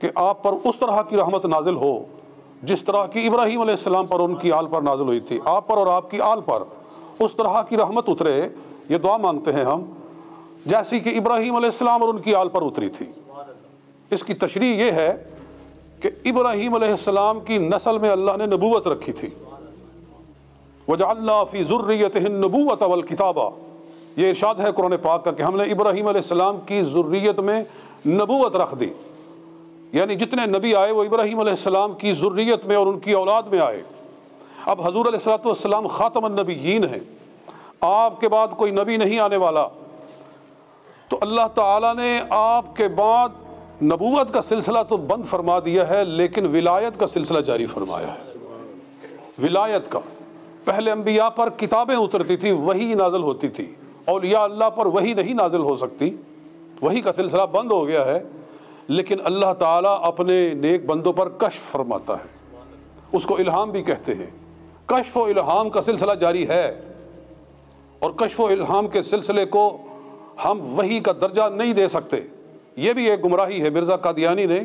کہ آپ پر اس طرح کی رحمت نازل ہو جس طرح کی ابراہیم علیہ السلام پر ان کی آل پر نازل ہوئی تھی، آپ پر اور آپ کی آل پر اس طرح کی رحمت اترے، یہ دعا مانگتے ہیں ہم جیسی کہ ابراہیم علیہ السلام اور ان کی آل پر اتری تھی۔ اس کی تشریح یہ ہے کہ ابراہیم علیہ السلام کی نسل میں اللہ نے نبوت رکھی تھی، وَجَعَلْنَا فِي ذُرِّيَّتِهِ النُّبُوَّةَ وَالْكِتَابَ، یہ ارشاد ہے قرآن پاک کا کہ ہم نے ابراہیم علیہ السلام کی ذریت میں نبوت رکھ دی، یعنی جتنے نبی آئے وہ ابراہیم علیہ السلام کی ذریت میں اور ان کی اولاد میں آئے۔ اب حضور علیہ السلام خاتم النبیین ہیں، آپ کے بعد کوئی نبی نہیں آنے والا، تو اللہ تعالیٰ نے آپ کے بعد نبوت کا سلسلہ تو بند فرما دیا ہے لیکن ولایت کا سلسلہ جاری فرمایا ہے۔ ولایت کا پہلے انبیاء پر کتابیں اترتی تھی، وحی نازل ہوتی تھی، اولیاء اللہ پر وحی نہیں نازل ہو سکتی، وحی کا سلسلہ بند ہو گیا ہے، لیکن اللہ تعالیٰ اپنے نیک بندوں پر کشف فرماتا ہے، اس کو الہام بھی کہتے ہیں۔ کشف و الہام کا سلسلہ جاری ہے، اور کشف و الہام کے سلسلے کو ہم وحی کا درجہ نہیں دے سکتے، یہ بھی ایک گمراہی ہے۔ مرزا قادیانی نے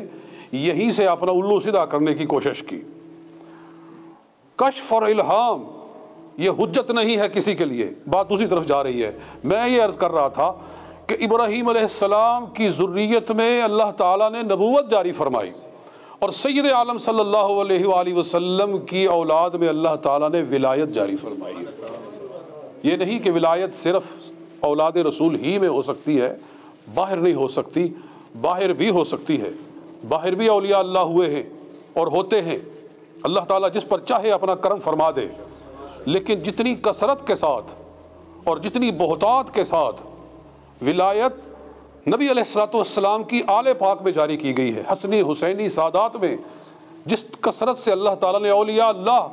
یہیں سے اپنا الو سیدھا کرنے کی کوشش کی۔ کشف اور الہام یہ حجت نہیں ہے کسی کے لیے، بات اسی طرف جا رہی ہے۔ میں یہ عرض کر رہا تھا کہ ابراہیم علیہ السلام کی ذریت میں اللہ تعالیٰ نے نبوت جاری فرمائی، اور سید عالم صلی اللہ علیہ وآلہ وسلم کی اولاد میں اللہ تعالیٰ نے ولایت جاری فرمائی۔ یہ نہیں کہ ولایت صرف اولاد رسول ہی میں ہو سکتی ہے، باہر نہیں ہو سکتی، باہر بھی ہو سکتی ہے، باہر بھی اولیاء اللہ ہوئے ہیں اور ہوتے ہیں، اللہ تعالیٰ جس پر چاہے اپنا کرم فرما دے، لیکن جتنی کثرت کے ساتھ اور جتنی بہتات کے ساتھ ولایت نبی علیہ السلام کی آل پاک میں جاری کی گئی ہے، حسنی حسینی سادات میں جس کثرت سے اللہ تعالیٰ نے اولیاء اللہ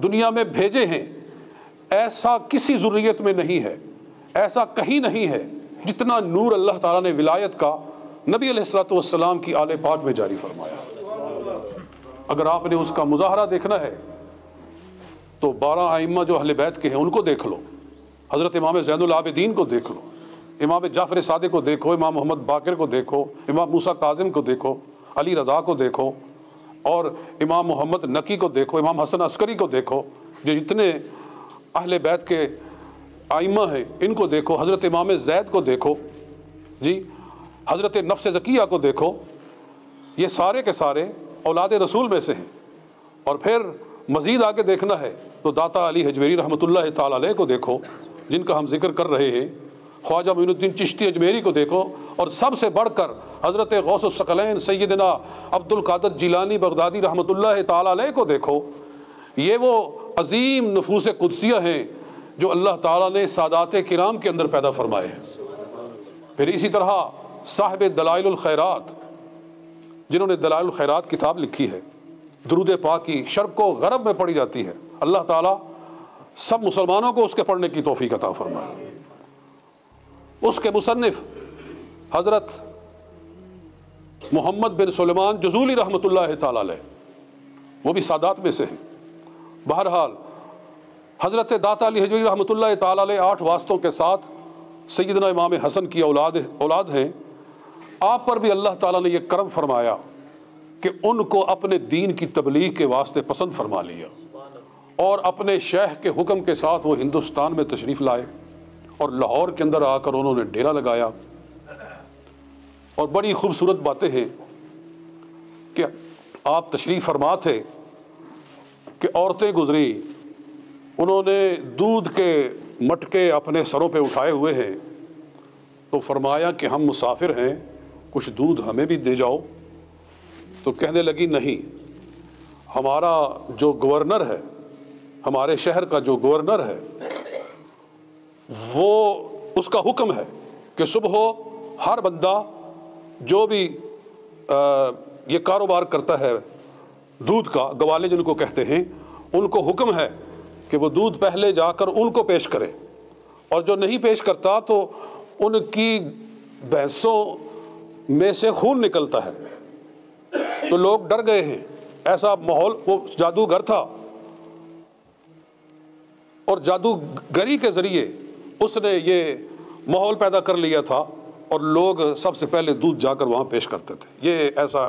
دنیا میں بھیجے ہیں، ایسا کسی ذریت میں نہیں ہے، ایسا کہیں نہیں ہے جتنا نور اللہ تعالیٰ نے ولایت کا نبی علیہ السلام کی آل پاک میں جاری فرمایا۔ اگر آپ نے اس کا مظاہرہ دیکھنا ہے تو 12 ائمہ جو اہل بیت کے ہیں ان کو دیکھ لو، حضرت امام زین العابدین کو دیکھ لو، امام جعفر صادق کو دیکھو، امام محمد باقر کو دیکھو، امام موسیٰ کاظم کو دیکھو، علی رضا کو دیکھو، اور امام محمد نقی کو دیکھو، امام حسن عسکری کو دیکھو، جو جتنے اہل بیت کے ائمہ ہیں ان کو دیکھو، حضرت امام زید کو دیکھو، جی حضرت نفس زکیہ کو دیکھو، یہ سارے کے سارے اولاد رسول میں سے ہیں۔ اور پھر مزید آگے دیکھنا ہے تو داتا علی حجویری رحمۃ اللہ تعالی علیہ کو دیکھو، جن کا ہم ذکر کر رہے ہیں، خواجہ معین الدین چشتی اجمیری کو دیکھو، اور سب سے بڑھ کر حضرت غوث الثقلین سیدنا عبد القادر جیلانی بغدادی رحمۃ اللہ تعالی علیہ کو دیکھو۔ یہ وہ عظیم نفوس قدسیہ ہیں جو اللہ تعالیٰ نے سادات کرام کے اندر پیدا فرمائے ہیں۔ پھر اسی طرح صاحب دلائل الخیرات، جنہوں نے دلائل الخیرات کتاب لکھی ہے، درود پاک کی شرق و غرب میں پڑھی جاتی ہے، اللہ تعالیٰ سب مسلمانوں کو اس کے پڑھنے کی توفیق عطا فرمائے۔ اس کے مصنف حضرت محمد بن سلیمان جزولی رحمۃ اللہ تعالی علیہ، وہ بھی سادات میں سے ہیں۔ بہرحال حضرت داتا علی حجویری رحمۃ اللہ تعالی علیہ 8 واسطوں کے ساتھ سیدنا امام حسن کی اولاد ہیں، آپ پر بھی اللہ تعالیٰ نے یہ کرم فرمایا کہ ان کو اپنے دین کی تبلیغ کے واسطے پسند فرما لیا، اور اپنے شیخ کے حکم کے ساتھ وہ ہندوستان میں تشریف لائے، اور لاہور کے اندر آ کر انہوں نے ڈیرا لگایا۔ اور بڑی خوبصورت باتیں ہیں کہ آپ تشریف فرما تھے کہ عورتیں گزری، انہوں نے دودھ کے مٹکے اپنے سروں پہ اٹھائے ہوئے ہیں، تو فرمایا کہ ہم مسافر ہیں، کچھ دودھ ہمیں بھی دے جاؤ۔ تو کہنے لگی نہیں، ہمارا جو گورنر ہے، ہمارے شہر کا جو گورنر ہے، وہ اس کا حکم ہے کہ صبح ہر بندہ جو بھی یہ کاروبار کرتا ہے دودھ کا، گوالے جن کو کہتے ہیں، ان کو حکم ہے کہ وہ دودھ پہلے جا کر ان کو پیش کرے، اور جو نہیں پیش کرتا تو ان کی بھینسوں میں سے خون نکلتا ہے۔ تو لوگ ڈر گئے ہیں، ایسا ماحول، وہ جادوگر تھا، اور جادوگری کے ذریعے اس نے یہ ماحول پیدا کر لیا تھا، اور لوگ سب سے پہلے دودھ جا کر وہاں پیش کرتے تھے۔ یہ ایسا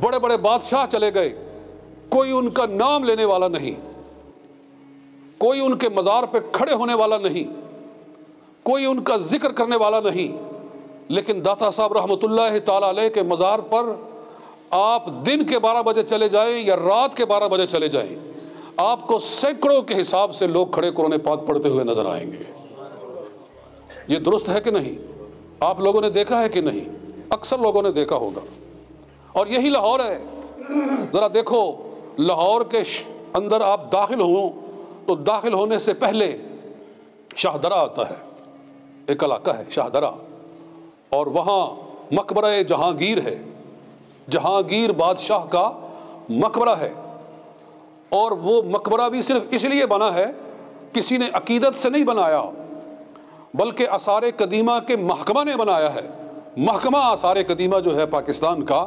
بڑے بڑے بادشاہ چلے گئے، کوئی ان کا نام لینے والا نہیں، کوئی ان کے مزار پہ کھڑے ہونے والا نہیں، کوئی ان کا ذکر کرنے والا نہیں، لیکن داتا صاحب رحمۃ اللہ تعالی علیہ کے مزار پر آپ دن کے 12 بجے چلے جائیں یا رات کے 12 بجے چلے جائیں، آپ کو سینکڑوں کے حساب سے لوگ کھڑے قرآن پاک پڑھتے ہوئے نظر آئیں گے۔ یہ درست ہے کہ نہیں؟ آپ لوگوں نے دیکھا ہے کہ نہیں؟ اکثر لوگوں نے دیکھا ہوگا۔ اور یہی لاہور ہے۔ ذرا دیکھو، لاہور کے اندر آپ داخل ہوں تو داخل ہونے سے پہلے شاہدرہ آتا ہے، ایک علاقہ ہے شاہدرہ، اور وہاں مقبرہ جہانگیر ہے، جہانگیر بادشاہ کا مقبرہ ہے۔ اور وہ مقبرہ بھی صرف اس لیے بنا ہے، کسی نے عقیدت سے نہیں بنایا، بلکہ آثار قدیمہ کے محکمہ نے بنایا ہے۔ محکمہ آثار قدیمہ جو ہے پاکستان کا،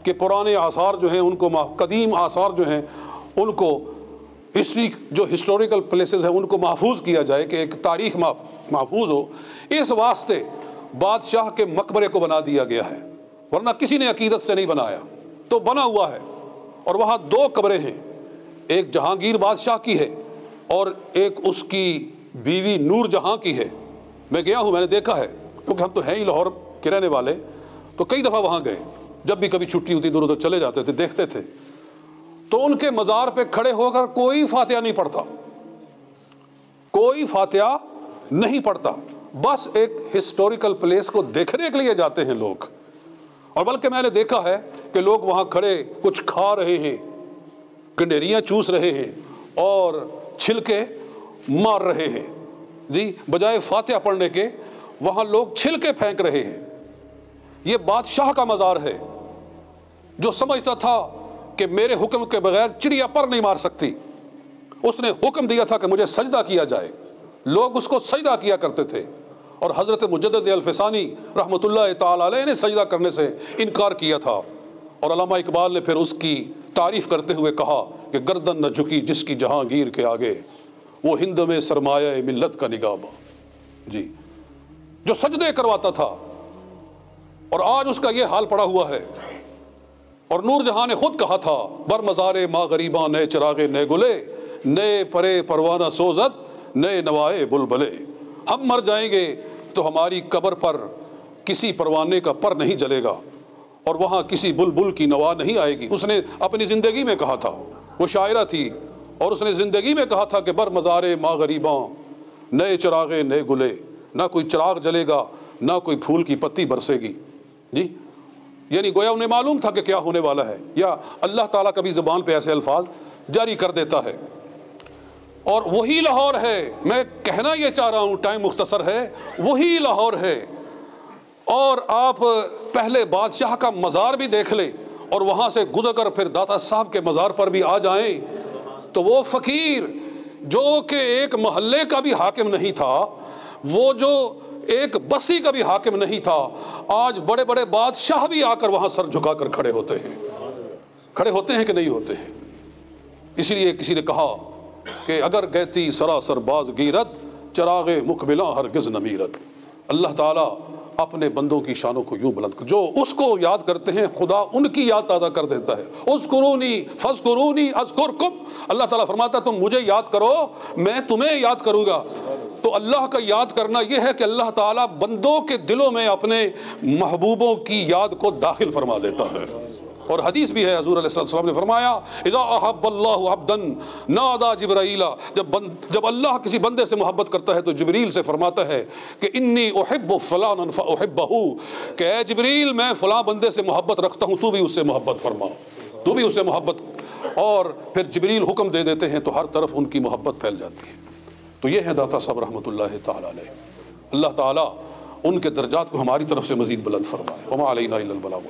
کہ پرانے آثار جو ہیں ان کو، قدیم آثار جو ہیں ان کو، ہسٹوریکل پلیسز ہیں ان کو محفوظ کیا جائے، کہ ایک تاریخ محفوظ ہو، اس واسطے بادشاہ کے مقبرے کو بنا دیا گیا ہے، ورنہ کسی نے عقیدت سے نہیں بنایا، تو بنا ہوا ہے۔ اور وہاں 2 قبریں ہیں، ایک جہانگیر بادشاہ کی ہے اور ایک اس کی بیوی نور جہاں کی ہے۔ میں گیا ہوں، میں نے دیکھا ہے، کیونکہ ہم تو ہیں ہی لاہور کے رہنے والے، تو کئی دفعہ وہاں گئے، جب بھی کبھی چھٹی ہوتی ادھر ادھر چلے جاتے تھے، دیکھتے تھے۔ تو ان کے مزار پہ کھڑے ہو کر کوئی فاتحہ نہیں پڑھتا، کوئی فاتحہ نہیں پڑھتا، بس ایک ہسٹوریکل پلیس کو دیکھنے کے لیے جاتے ہیں لوگ۔ اور بلکہ میں نے دیکھا ہے کہ لوگ وہاں کھڑے کچھ کھا رہے ہیں، گنڈیریاں چوس رہے ہیں اور چھلکے مار رہے ہیں، جی، بجائے فاتحہ پڑھنے کے وہاں لوگ چھلکے پھینک رہے ہیں۔ یہ بادشاہ کا مزار ہے، جو سمجھتا تھا کہ میرے حکم کے بغیر چڑیا پر نہیں مار سکتی، اس نے حکم دیا تھا کہ مجھے سجدہ کیا جائے، لوگ اس کو سجدہ کیا کرتے تھے۔ اور حضرت مجدد الفسانی رحمۃ اللہ تعالی علیہ نے سجدہ کرنے سے انکار کیا تھا، اور علامہ اقبال نے پھر اس کی تعریف کرتے ہوئے کہا کہ گردن نہ جھکی جس کی جہانگیر کے آگے، وہ ہند میں سرمایہ ملت کا نگہباں، جی، جو سجدے کرواتا تھا، اور آج اس کا یہ حال پڑا ہوا ہے۔ اور نور جہاں نے خود کہا تھا، بر مزار ماں غریباں نئے چراغے نئے گلے، نئے پرے پروانہ سوزت نئے نوائے بلبلے۔ ہم مر جائیں گے تو ہماری قبر پر کسی پروانے کا پر نہیں جلے گا، اور وہاں کسی بلبل کی نوا نہیں آئے گی۔ اس نے اپنی زندگی میں کہا تھا، وہ شاعرہ تھی، اور اس نے زندگی میں کہا تھا کہ بر مزار ماں غریباں نئے چراغے نئے گلے، نہ کوئی چراغ جلے گا، نہ کوئی پھول کی پتی برسے گی، جی، یعنی گویا انہیں معلوم تھا کہ کیا ہونے والا ہے، یا اللہ تعالیٰ کبھی زبان پہ ایسے الفاظ جاری کر دیتا ہے۔ اور وہی لاہور ہے، میں کہنا یہ چاہ رہا ہوں، ٹائم مختصر ہے، وہی لاہور ہے۔ اور آپ پہلے بادشاہ کا مزار بھی دیکھ لیں، اور وہاں سے گزر کر پھر داتا صاحب کے مزار پر بھی آ جائیں، تو وہ فقیر جو کہ ایک محلے کا بھی حاکم نہیں تھا، وہ جو ایک بستی کا بھی حاکم نہیں تھا، آج بڑے بڑے بادشاہ بھی آ کر وہاں سر جھکا کر کھڑے ہوتے ہیں کہ نہیں ہوتے ہیں۔ اسی لیے کسی نے کہا کہ اگر گہتی سراسر باز گیرت، چراغ مقبلاں ہرگز نہ میرت۔ اللہ تعالیٰ اپنے بندوں کی شانوں کو یوں بلند کر، جو اس کو یاد کرتے ہیں خدا ان کی یاد تازہ کر دیتا ہے۔ اذکرونی فاذکرونی اذکرکم، اللہ تعالیٰ فرماتا ہے تم مجھے یاد کرو، میں تمہیں یاد کروں گا۔ تو اللہ کا یاد کرنا یہ ہے کہ اللہ تعالیٰ بندوں کے دلوں میں اپنے محبوبوں کی یاد کو داخل فرما دیتا ہے۔ اور حدیث بھی ہے، حضور علیہ السلام نے فرمایا اذا احب اللہ عبدا نادا جبرائیل، جب اللہ کسی بندے سے محبت کرتا ہے تو جبریل سے فرماتا ہے کہ انی احب فلانا فاحبہ، کہ اے جبریل میں فلاں بندے سے محبت رکھتا ہوں، تو بھی اس سے محبت فرما، تو بھی اس سے محبت۔ اور پھر جبریل حکم دے دیتے ہیں تو ہر طرف ان کی محبت پھیل جاتی ہے۔ تو یہ ہے داتا صاحب رحمۃ اللہ تعالی علیہ۔ اللہ تعالیٰ ان کے درجات کو ہماری طرف سے مزید بلند فرمائے۔ وما علینا الا البلاغ۔